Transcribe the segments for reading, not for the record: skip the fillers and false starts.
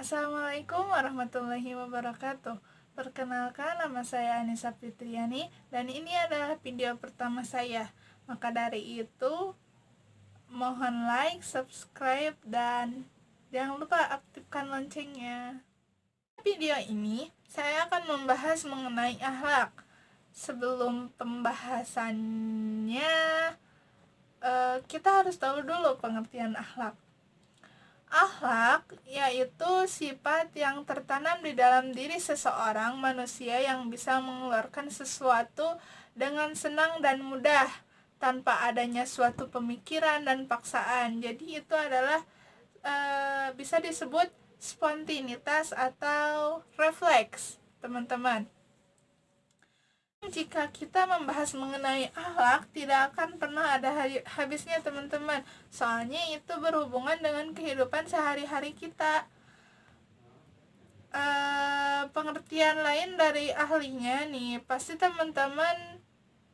Assalamualaikum warahmatullahi wabarakatuh. Perkenalkan, nama saya Anissa Fitriani dan ini adalah video pertama saya. Maka dari itu, mohon like, subscribe, dan jangan lupa aktifkan loncengnya. Video ini saya akan membahas mengenai akhlak. Sebelum pembahasannya, kita harus tahu dulu pengertian akhlak. Akhlak yaitu sifat yang tertanam di dalam diri seseorang manusia yang bisa mengeluarkan sesuatu dengan senang dan mudah tanpa adanya suatu pemikiran dan paksaan. Jadi itu adalah bisa disebut spontanitas atau refleks, teman-teman. Jika kita membahas mengenai akhlak, tidak akan pernah ada habisnya, teman-teman. Soalnya itu berhubungan dengan kehidupan sehari-hari kita. Pengertian lain dari ahlinya nih, pasti teman-teman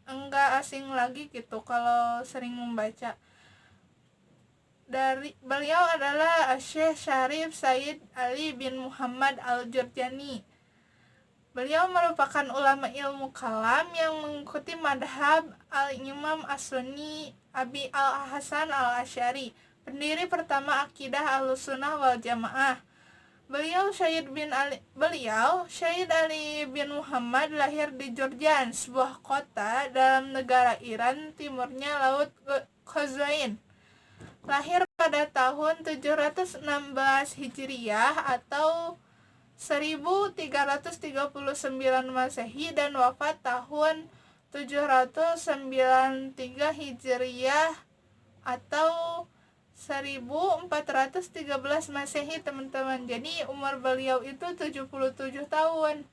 enggak asing lagi gitu kalau sering membaca. Beliau adalah Syekh Syarif Said Ali bin Muhammad Al-Jurjani. Beliau merupakan ulama ilmu kalam yang mengikuti madhab Al-Imam As-Sunni Abi Al-Hasan Al-Asy'ari, pendiri pertama akidah Ahlussunnah wal Jamaah. Beliau Syed Ali bin Muhammad lahir di Jurjan, sebuah kota dalam negara Iran, timurnya Laut Qazain. Lahir pada tahun 716 Hijriyah atau 1339 Masehi dan wafat tahun 793 Hijriyah atau 1413 Masehi, teman-teman. Jadi umur beliau itu 77 tahun.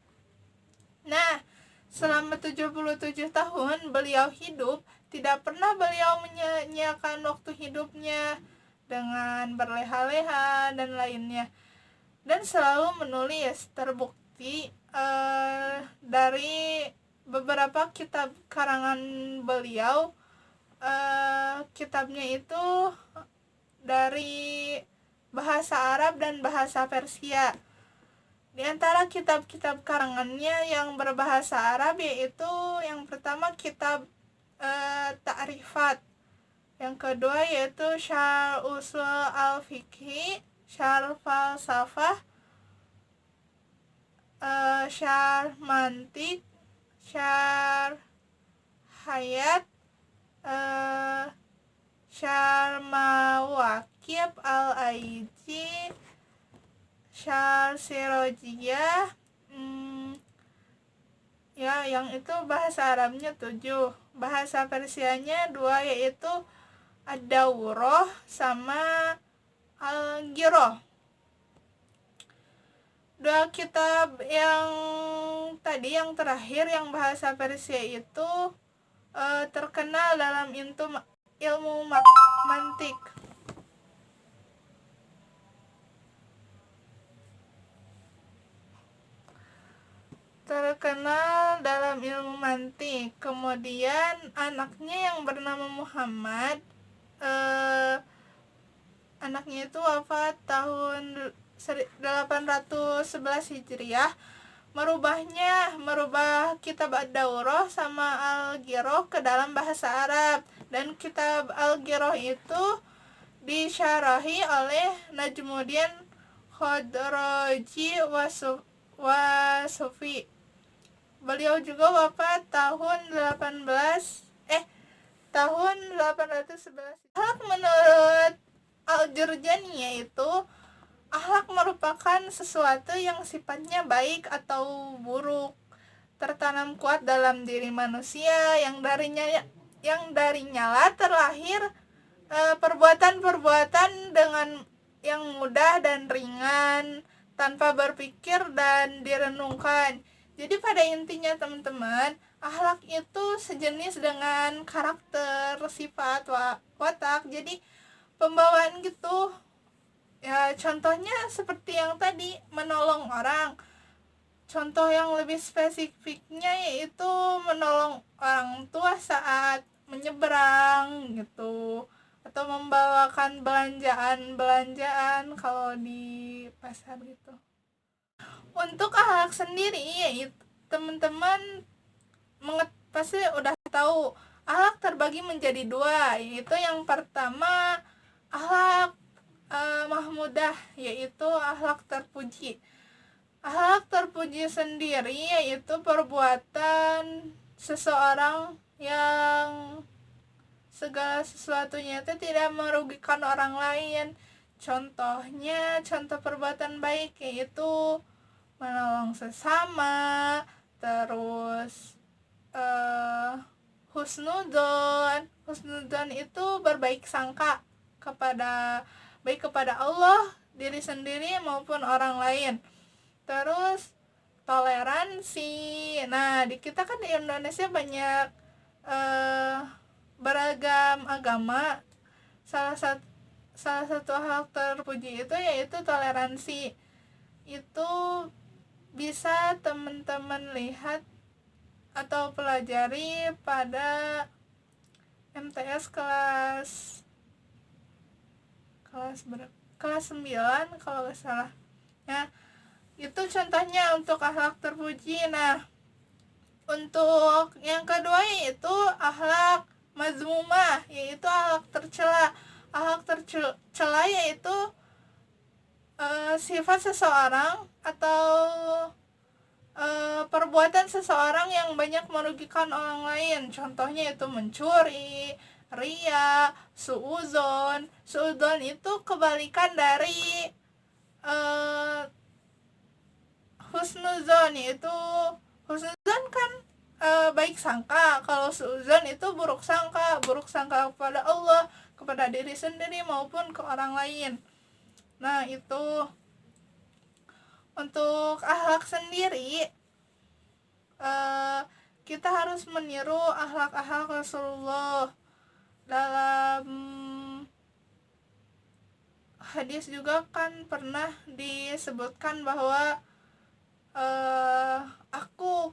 Nah, selama 77 tahun beliau hidup, tidak pernah beliau menyia-nyiakan waktu hidupnya dengan berleha-leha dan lainnya, dan selalu menulis. Terbukti dari beberapa kitab karangan beliau, kitabnya itu dari bahasa Arab dan bahasa Persia. Di antara kitab-kitab karangannya yang berbahasa Arab yaitu yang pertama kitab Ta'rifat, yang kedua yaitu Syarh Usul Al-Fiqhi, Syarh Falsafah, Syarh Mantik, Syarh Hayat, Syarh Mawaqib Al-Aiji, Syarh Sirojiyah, ya yang itu bahasa Arabnya 7, bahasa Persianya 2 yaitu Ad-Daurah sama Al-Ghirah. Dua kitab yang tadi, yang terakhir yang bahasa Persia itu terkenal dalam ilmu mantik. Kemudian anaknya yang bernama Muhammad, anaknya itu wafat tahun 811 Hijriah, merubah kitab Ad-Daurah sama Al-Ghirah ke dalam bahasa Arab, dan kitab Al-Ghirah itu disyarahi oleh Najmuddin Khadraji wa Sufi. Beliau juga wafat tahun 811. Akhlak menurut Al-Jurjani yaitu akhlak merupakan sesuatu yang sifatnya baik atau buruk, tertanam kuat dalam diri manusia, yang darinya lah terlahir perbuatan-perbuatan dengan yang mudah dan ringan, tanpa berpikir dan direnungkan. Jadi pada intinya, teman-teman, akhlak itu sejenis dengan karakter, sifat, watak. Jadi pembawaan gitu. Ya, contohnya seperti yang tadi, menolong orang. Contoh yang lebih spesifiknya yaitu menolong orang tua saat menyeberang gitu, atau membawakan belanjaan kalau di kasar gitu. Untuk akhlak sendiri, yaitu teman-teman pasti udah tahu akhlak terbagi menjadi dua, yaitu yang pertama akhlak mahmudah, yaitu akhlak terpuji. Akhlak terpuji sendiri yaitu perbuatan seseorang yang segala sesuatunya itu tidak merugikan orang lain. Contohnya, contoh perbuatan baik yaitu menolong sesama, terus husnudon itu berbaik sangka baik kepada Allah, diri sendiri maupun orang lain. Terus toleransi. Nah, di kita kan di Indonesia banyak beragam agama. Salah satu hal terpuji itu yaitu toleransi. Itu bisa teman-teman lihat atau pelajari pada MTS kelas 9 kalau nggak salah ya. Itu contohnya untuk akhlak terpuji. Nah, untuk yang kedua yaitu akhlak mazmumah, yaitu akhlak tercela. Akhlak tercela yaitu sifat seseorang atau perbuatan seseorang yang banyak merugikan orang lain. Contohnya itu mencuri, ria, suudzon. Suudzon itu kebalikan dari husnuzon, yaitu husnuzon kan baik sangka. Kalau suudzon itu buruk sangka kepada Allah, kepada diri sendiri maupun ke orang lain. Nah, itu untuk akhlak sendiri kita harus meniru akhlak-akhlak Rasulullah. Dalam hadis juga kan pernah disebutkan bahwa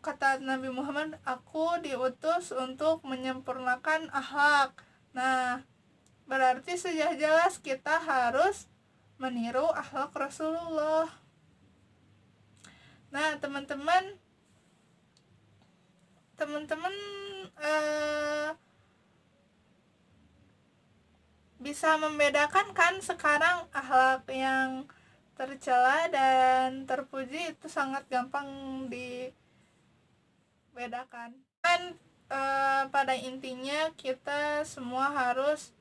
kata Nabi Muhammad, aku diutus untuk menyempurnakan akhlak. Nah, berarti sudah jelas kita harus meniru akhlak Rasulullah. Nah, teman-teman bisa membedakan kan sekarang akhlak yang tercela dan terpuji itu sangat gampang dibedakan. Dan pada intinya kita semua harus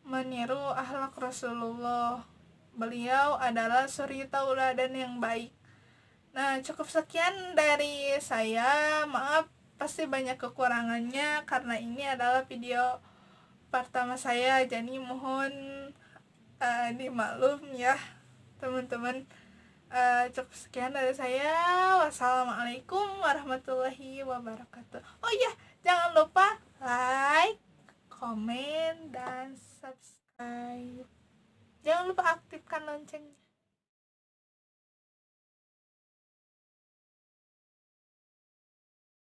meniru akhlak Rasulullah. Beliau adalah suri tauladan yang baik. Nah, cukup sekian dari saya. Maaf pasti banyak kekurangannya karena ini adalah video pertama saya, jadi mohon dimaklum ya teman-teman. Cukup sekian dari saya. Wassalamualaikum warahmatullahi wabarakatuh. Oh iya, jangan lupa like, komen, dan subscribe. Jangan lupa aktifkan loncengnya.